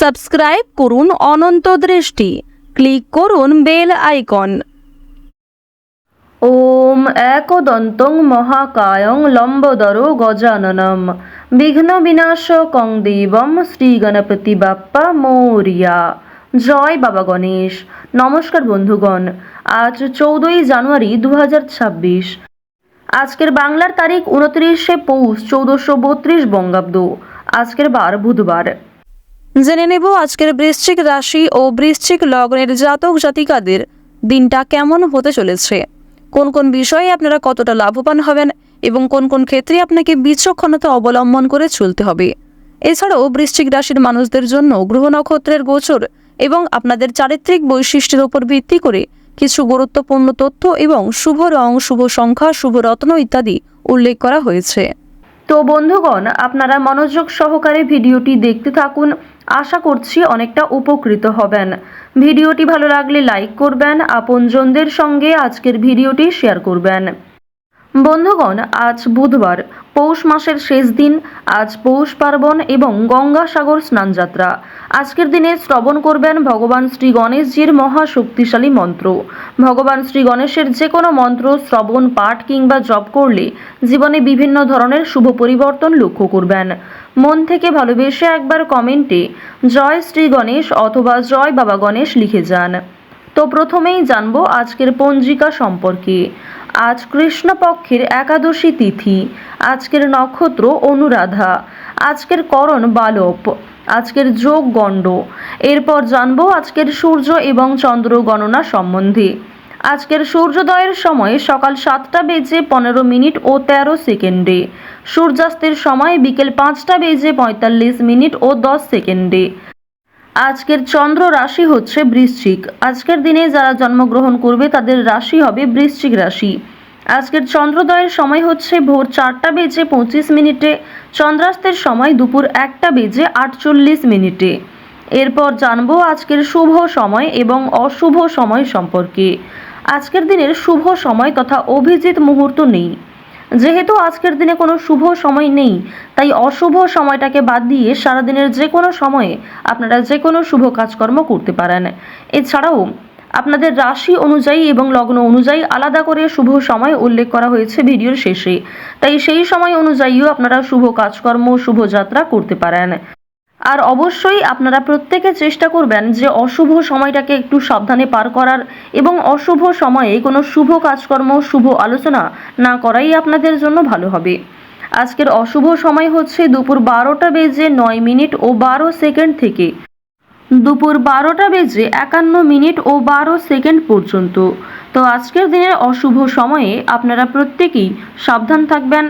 Subscribe করুন অনন্ত দৃষ্টি, click করুন বেল আইকন। ওম একদন্তং মহাকায়ং লম্বোদরো গজাননম বিঘ্ন বিনাশকং দেবম শ্রী গণপতি বাপ্পা মৌরিয়া। জয় বাবা গণেশ। নমস্কার বন্ধুগণ, আজ 14ই জানুয়ারি 2026। আজকের বাংলার তারিখ 29শে পৌষ 1432 বঙ্গাব্দ। আজকের বার বুধবার। জেনে নেব আজকের বৃশ্চিক রাশি ও বৃশ্চিক লগ্নের জাতক জাতিকাদের দিনটা কেমন হতে চলেছে, কোন কোন বিষয়ে আপনারা কতটা লাভবান হবেন এবং কোন কোন ক্ষেত্রে আপনাকে বিচক্ষণতা অবলম্বন করে চলতে হবে। এছাড়াও বৃশ্চিক রাশির মানুষদের জন্য গ্রহ নক্ষত্রের গোচর এবং আপনাদের চারিত্রিক বৈশিষ্ট্যের উপর ভিত্তি করে কিছু গুরুত্বপূর্ণ তথ্য এবং শুভ রং, শুভ সংখ্যা, শুভ রত্ন ইত্যাদি উল্লেখ করা হয়েছে। তো বন্ধুগণ, আপনারা মনোযোগ সহকারে ভিডিওটি দেখতে থাকুন। আশা করছি অনেকটা উপকৃত হবেন। ভিডিওটি ভালো লাগলে লাইক করবেন, আপনজনদের সঙ্গে আজকের ভিডিওটি শেয়ার করবেন। বন্ধুগণ, আজ বুধবার, পৌষ মাসের শেষ দিন। আজ পৌষ পার্বণ এবং গঙ্গাসাগর স্নানযাত্রা। আজকের দিনে শ্রবণ করবেন ভগবান শ্রী গণেশজির মহাশক্তিশালী মন্ত্র। ভগবান শ্রী গণেশের যে কোনো মন্ত্র শ্রবণ, পাঠ কিংবা জপ করলে জীবনে বিভিন্ন ধরনের শুভ পরিবর্তন লক্ষ্য করবেন। মন থেকে ভালোবেসে একবার কমেন্টে জয় শ্রী গণেশ অথবা জয় বাবা গণেশ লিখে যান। তো প্রথমেই জানবো আজকের পঞ্জিকা সম্পর্কে। আজ কৃষ্ণপক্ষের একাদশী তিথি। আজকের নক্ষত্র অনুরাধা। আজকের করণ বালব। আজকের যোগ গণ্ড। এরপর জানবো আজকের সূর্য এবং চন্দ্র গণনা সম্বন্ধে। আজকের সূর্যোদয়ের সময় সকাল 7টা বেজে 15 মিনিট ও 13 সেকেন্ডে। সূর্যাস্তের সময় বিকেল 5টা বেজে 45 মিনিট ও 10 সেকেন্ডে। আজকের চন্দ্র রাশি হচ্ছে বৃশ্চিক। আজকের দিনে যারা জন্মগ্রহণ করবে তাদের রাশি হবে বৃশ্চিক রাশি। আজকের চন্দ্রোদয়ের সময় হচ্ছে ভোর 4টা বেজে 25 মিনিটে। চন্দ্রাস্তের সময় দুপুর 1টা বেজে 48 মিনিটে। এরপর জানবো আজকের শুভ সময় এবং অশুভ সময় সম্পর্কে। আজকের দিনের শুভ সময় তথা অভিজিৎ মুহূর্ত নেই। যেহেতু আজকের দিনে কোনো শুভ সময় নেই, তাই অশুভ সময়টাকে বাদ দিয়ে সারাদিনের যে কোনো সময়ে আপনারা যে কোনো শুভ কাজকর্ম করতে পারেন। এছাড়াও আপনাদের রাশি অনুযায়ী এবং লগ্ন অনুযায়ী আলাদা করে শুভ সময় উল্লেখ করা হয়েছে ভিডিওর শেষে, তাই সেই সময় অনুযায়ীও আপনারা শুভ কাজকর্ম, শুভযাত্রা করতে পারেন। আর অবশ্যই আপনারা প্রত্যেকে চেষ্টা করবেন যে অশুভ সময়টাকে একটু সাবধানে পার করার এবং অশুভ সময়ে কোনো শুভ কাজকর্ম, শুভ আলোচনা না করাই আপনাদের জন্য ভালো হবে। আজকের অশুভ সময় হচ্ছে দুপুর 12টা বেজে 9 মিনিট ও 12 সেকেন্ড থেকে দুপুর 12টা বেজে 51 মিনিট ও 12 সেকেন্ড পর্যন্ত। তো আজকের দিনের অশুভ সময়ে আপনারা প্রত্যেকেই সাবধান থাকবেন।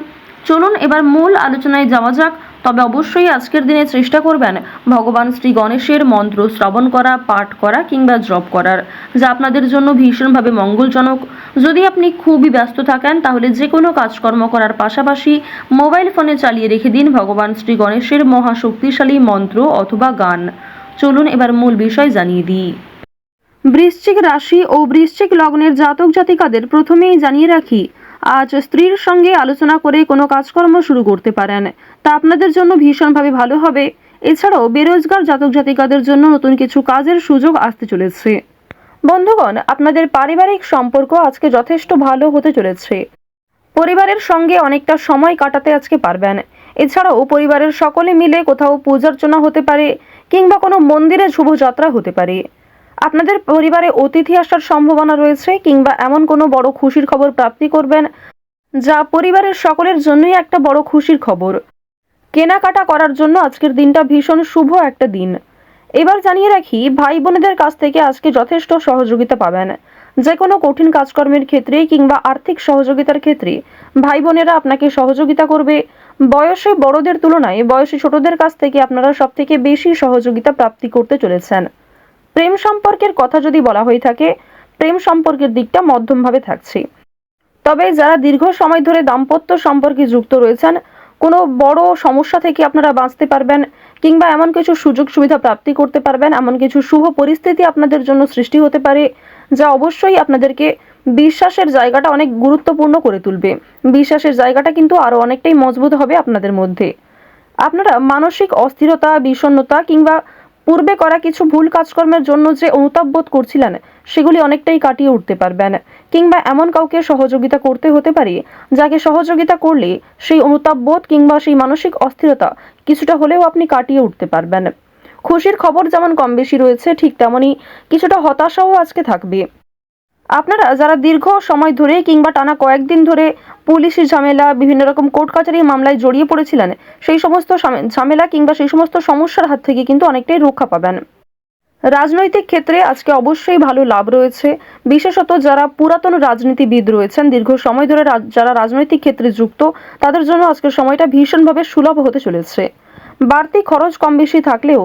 চলুন এবার মূল আলোচনায় যাওয়া যাক। তবে অবশ্যই আজকের দিনে চেষ্টা করবেন ভগবান শ্রী গণেশের মন্ত্র শ্রবণ করা, পাঠ করা কিংবা জপ করার, যা আপনাদের জন্য ভীষণভাবে মঙ্গলজনক। যদি আপনি খুবই ব্যস্ত থাকেন তাহলে যে কোনো কাজকর্ম করার পাশাপাশি মোবাইল ফোনে চালিয়ে রেখে দিন ভগবান শ্রী গণেশের মহাশক্তিশালী মন্ত্র অথবা গান। চলুন এবার মূল বিষয় জানিয়ে দিই। বৃশ্চিক রাশি ও বৃশ্চিক লগ্নের জাতক জাতিকাদের প্রথমেই জানিয়ে রাখি, আজ স্ত্রীর সঙ্গে আলোচনা করে কোনো কাজকর্ম শুরু করতে পারেন, তা আপনাদের জন্য ভীষণভাবে ভালো হবে। এছাড়াও বেরোজগার জাতক জাতিকাদের জন্য নতুন কিছু কাজের সুযোগ আসতে চলেছে। বন্ধুগণ, আপনাদের পারিবারিক সম্পর্ক আজকে যথেষ্ট ভালো হতে চলেছে। পরিবারের সঙ্গে অনেকটা সময় কাটাতে আজকে পারবেন। এছাড়াও পরিবারের সকলে মিলে কোথাও পূজার্চনা হতে পারে কিংবা কোনো মন্দিরে শুভযাত্রা হতে পারে। আপনাদের পরিবারে অতিথি আসার সম্ভাবনা রয়েছে কিংবা এমন কোনো বড় খুশির খবর প্রাপ্তি করবেন, যা পরিবারের সকলের জন্যই একটা বড় খুশির খবর। কেনাকাটা করার জন্য আজকের দিনটা ভীষণ শুভ একটা দিন। এবার জানিয়ে রাখি, ভাই বোনেদের কাছ থেকে আজকে যথেষ্ট সহযোগিতা পাবেন। যে কোনো কঠিন কাজকর্মের ক্ষেত্রে কিংবা আর্থিক সহযোগিতার ক্ষেত্রে ভাই বোনেরা আপনাকে সহযোগিতা করবে। বয়সে বড়দের তুলনায় বয়সে ছোটদের কাছ থেকে আপনারা সব থেকে বেশি সহযোগিতা প্রাপ্তি করতে চলেছেন। প্রেম সম্পর্কের কথা যদি বলা হয়ে থাকে, প্রেম সম্পর্কের দিকটা মধ্যমভাবে থাকছে। তবে যারা দীর্ঘ সময় ধরে দাম্পত্য সম্পর্কে যুক্ত রয়েছেন, কোনো বড় সমস্যা থেকে আপনারা বাঁচতে পারবেন কিংবা এমন কিছু সুযোগ সুবিধা প্রাপ্তি করতে পারবেন, এমন কিছু শুভ পরিস্থিতি আপনাদের জন্য সৃষ্টি হতে পারে, যা অবশ্যই আপনাদেরকে বিশ্বাসের জায়গাটা অনেক গুরুত্বপূর্ণ করে তুলবে। বিশ্বাসের জায়গাটা কিন্তু আরও অনেকটাই মজবুত হবে আপনাদের মধ্যে। আপনারা মানসিক অস্থিরতা, বিষণ্ণতা কিংবা পূর্বে করা কিছু ভুল কাজকর্মের জন্য যে অনুতাপ বোধ করছিলেন সেগুলি অনেকটাই কাটিয়ে উঠতে পারবেন, কিংবা এমন কাউকে সহযোগিতা করতে হতে পারে যাকে সহযোগিতা করলে সেই অনুতাপ বোধ কিংবা সেই মানসিক অস্থিরতা কিছুটা হলেও আপনি কাটিয়ে উঠতে পারবেন। খুশির খবর যেমন কম বেশি রয়েছে, ঠিক তেমনই কিছুটা হতাশাও আজকে থাকবে। আপনারা যারা দীর্ঘ সময় ধরে কিংবা টানা কয়েকদিন ধরে পুলিশি ঝামেলা, বিভিন্ন রকম কোর্ট কাচারি মামলায় জড়িয়ে পড়েছিলেন, সেই সমস্ত ঝামেলা কিংবা সেই সমস্ত সমস্যার হাত থেকে কিন্তু অনেকটাই রক্ষা পাবেন। রাজনৈতিক ক্ষেত্রে আজকে অবশ্যই ভালো লাভ রয়েছে, বিশেষত যারা পুরাতন রাজনীতিবিদ রয়েছেন, দীর্ঘ সময় ধরে যারা রাজনৈতিক ক্ষেত্রে যুক্ত, তাদের জন্য আজকের সময়টা ভীষণভাবে সুলভ হতে চলেছে। বাড়তি খরচ কম বেশি থাকলেও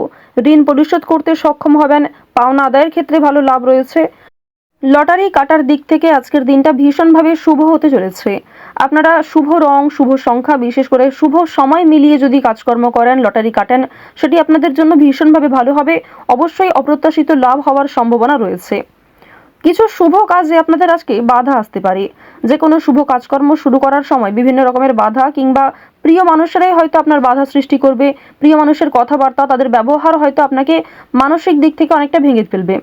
ঋণ পরিশোধ করতে সক্ষম হবেন, পাওনা আদায়ের ক্ষেত্রে ভালো লাভ রয়েছে। লটারি কাটার দিক থেকে আজকের দিনটা ভীষণভাবে শুভ হতে চলেছে। আপনারা শুভ রং, শুভ সংখ্যা, বিশেষ করে শুভ সময় মিলিয়ে যদি কাজকর্ম করেন, লটারি কাটেন, সেটি আপনাদের জন্য ভীষণভাবে ভালো হবে। অবশ্যই অপ্রত্যাশিত লাভ হওয়ার সম্ভাবনা রয়েছে। কিছু শুভ কাজে আপনাদের আজকে বাধা আসতে পারে। যে কোনো শুভ কাজকর্ম শুরু করার সময় বিভিন্ন রকমের বাধা কিংবা প্রিয় মানুষেরাই হয়তো আপনার বাধা সৃষ্টি করবে। প্রিয় মানুষের কথাবার্তা, তাদের ব্যবহার হয়তো আপনাকে মানসিক দিক থেকে অনেকটা ভেঙে ফেলবে।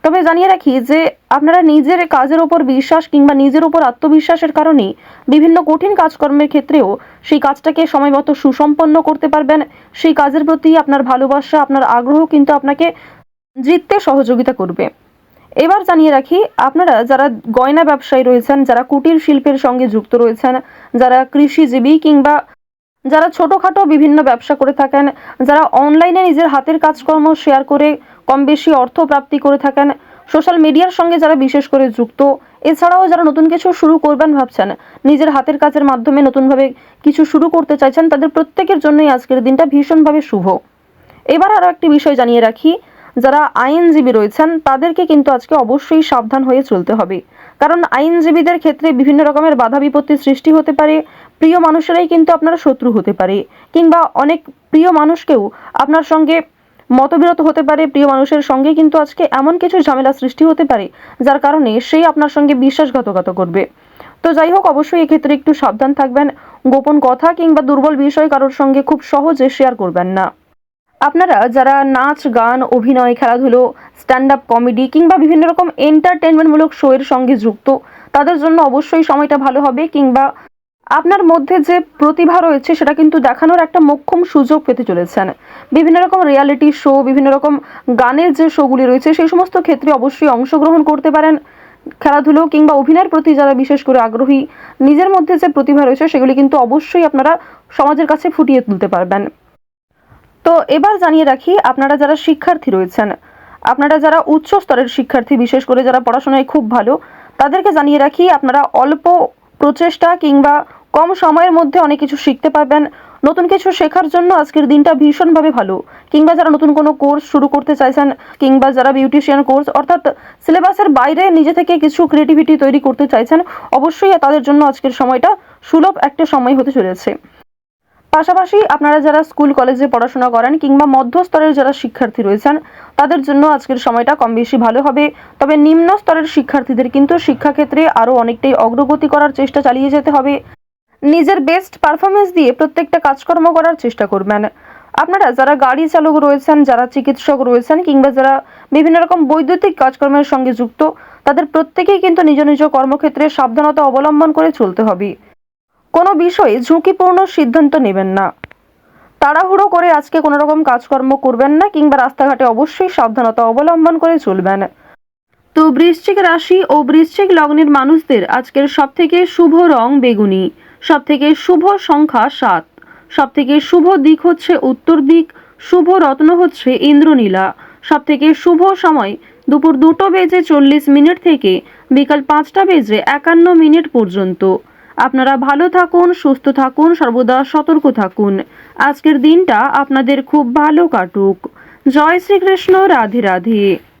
তবে জানিয়ে রাখি যে আপনারা নিজের কাজের ওপর বিশ্বাস কিংবা নিজের ওপর আত্মবিশ্বাসের কারণেই বিভিন্ন কঠিন কাজকর্মের ক্ষেত্রেও সেই কাজটাকে সময়মতো সুসম্পন্ন করতে পারবেন। সেই কাজের প্রতি আপনার ভালোবাসা, আপনার আগ্রহ কিন্তু আপনাকে জিততে সহযোগিতা করবে। এবার জানিয়ে রাখি, আপনারা যারা গয়না ব্যবসায়ী রয়েছেন, যারা কুটির শিল্পের সঙ্গে যুক্ত রয়েছেন, যারা কৃষিজীবী কিংবা যারা ছোটোখাটো বিভিন্ন ব্যবসা করে থাকেন, যারা অনলাইনে নিজের হাতের কাজকর্ম শেয়ার করে কম বেশি অর্থ প্রাপ্তি করে থাকেন, সোশ্যাল মিডিয়ার সঙ্গে যারা বিশেষ করে যুক্ত, এছাড়াও যারা নতুন কিছু শুরু করবেন ভাবছেন, নিজের হাতের কাজের মাধ্যমে নতুনভাবে কিছু শুরু করতে চাইছেন, তাদের প্রত্যেকের জন্যই আজকের দিনটা ভীষণভাবে শুভ। এবার আরও একটি বিষয় জানিয়ে রাখি, যারা আইনজীবী রয়েছেন তাদেরকে কিন্তু আজকে অবশ্যই সাবধান হয়ে চলতে হবে। কারণ আইনজীবীদের ক্ষেত্রে বিভিন্ন রকমের বাধা বিপত্তির সৃষ্টি হতে পারে। প্রিয় মানুষেরাই কিন্তু আপনার শত্রু হতে পারে, কিংবা অনেক প্রিয় মানুষকেও আপনার সঙ্গে মতবিরোধ হতে পারে। প্রিয় মানুষের সঙ্গে কিন্তু আজকে এমন কিছু ঝামেলা সৃষ্টি হতে পারে যার কারণে সেই আপনার সঙ্গে বিশ্বাসঘাতকতা করবে। তো যাই হোক, অবশ্যই এক্ষেত্রে একটু সাবধান থাকবেন। গোপন কথা কিংবা দুর্বল বিষয় কারোর সঙ্গে খুব সহজে শেয়ার করবেন না। আপনারা যারা নাচ, গান, অভিনয়, খেলাধুলো, স্ট্যান্ড আপ কমেডি কিংবা বিভিন্ন রকম এন্টারটেনমেন্টমূলক শো এর সঙ্গে যুক্ত, তাদের জন্য অবশ্যই সময়টা ভালো হবে। কিংবা আপনার মধ্যে যে প্রতিভা রয়েছে সেটা কিন্তু দেখানোর একটা মোক্ষম সুযোগ পেতে চলেছেন। বিভিন্ন রকম রিয়ালিটি শো, বিভিন্ন রকম গানের যে শোগুলি রয়েছে সেই সমস্ত ক্ষেত্রে অবশ্যই অংশগ্রহণ করতে পারেন। খেলাধুলো কিংবা অভিনয়ের প্রতি যারা বিশেষ করে আগ্রহী, নিজের মধ্যে যে প্রতিভা রয়েছে সেগুলি কিন্তু অবশ্যই আপনারা সমাজের কাছে ফুটিয়ে তুলতে পারবেন। তো এবার জানিয়ে রাখি, আপনারা যারা শিক্ষার্থী রয়েছেন, আপনারা যারা উচ্চ স্তরের শিক্ষার্থী, বিশেষ করে যারা পড়াশোনায় খুব ভালো, তাদেরকে জানিয়ে রাখি আপনারা অল্প প্রচেষ্টা কিংবা কম সময়ের মধ্যে অনেক কিছু শিখতে পারবেন। নতুন কিছু শেখার জন্য আজকের দিনটা ভীষণভাবে ভালো। কিংবা যারা নতুন কোনো কোর্স শুরু করতে চাইছেন, কিংবা যারা বিউটিশিয়ান কোর্স অর্থাৎ সিলেবাসের বাইরে নিজে থেকে কিছু ক্রিয়েটিভিটি তৈরি করতে চাইছেন, অবশ্যই তাদের জন্য আজকের সময়টা সুলভ একটা সময় হতে চলেছে। পাশাপাশি আপনারা যারা স্কুল কলেজে পড়াশোনা করেন কিংবা মধ্যস্তরের যারা শিক্ষার্থী রয়েছেন, তাদের জন্য আজকের সময়টা কম বেশি ভালো হবে। তবে নিম্ন স্তরের শিক্ষার্থীদের কিন্তু শিক্ষাক্ষেত্রে আরও অনেকটাই অগ্রগতি করার চেষ্টা চালিয়ে যেতে হবে। নিজের বেস্ট পারফরমেন্স দিয়ে প্রত্যেকটা কাজকর্ম করার চেষ্টা করবেন। আপনারা যারা গাড়ি চালক রয়েছেন, যারা চিকিৎসক রয়েছেন কিংবা যারা বিভিন্ন রকম বৈদ্যুতিক কাজকর্মের সঙ্গে যুক্ত, তাদের প্রত্যেকেই কিন্তু নিজ নিজ কর্মক্ষেত্রে সাবধানতা অবলম্বন করে চলতে হবে। কোনো বিষয়ে ঝুঁকিপূর্ণ সিদ্ধান্ত নেবেন না। তাড়াহুড়ো করে আজকে কোনো রকম কাজকর্ম করবেন না, কিংবা রাস্তাঘাটে অবশ্যই সাবধানতা অবলম্বন করে চলবেন। তো বৃশ্চিক রাশি ও বৃশ্চিক লগ্নের মানুষদের আজকের সবথেকে শুভ রং বেগুনি, সবথেকে শুভ সংখ্যা 7, সবথেকে শুভ দিক হচ্ছে উত্তর দিক, শুভ রত্ন হচ্ছে ইন্দ্রনীলা, সবথেকে শুভ সময় দুপুর 2:40 থেকে বিকাল 5:51 পর্যন্ত। আপনারা ভালো থাকুন, সুস্থ থাকুন, সর্বদা সতর্ক থাকুন। আজকের দিনটা আপনাদের খুব ভালো কাটুক। জয় শ্রীকৃষ্ণ। রাধে রাধে।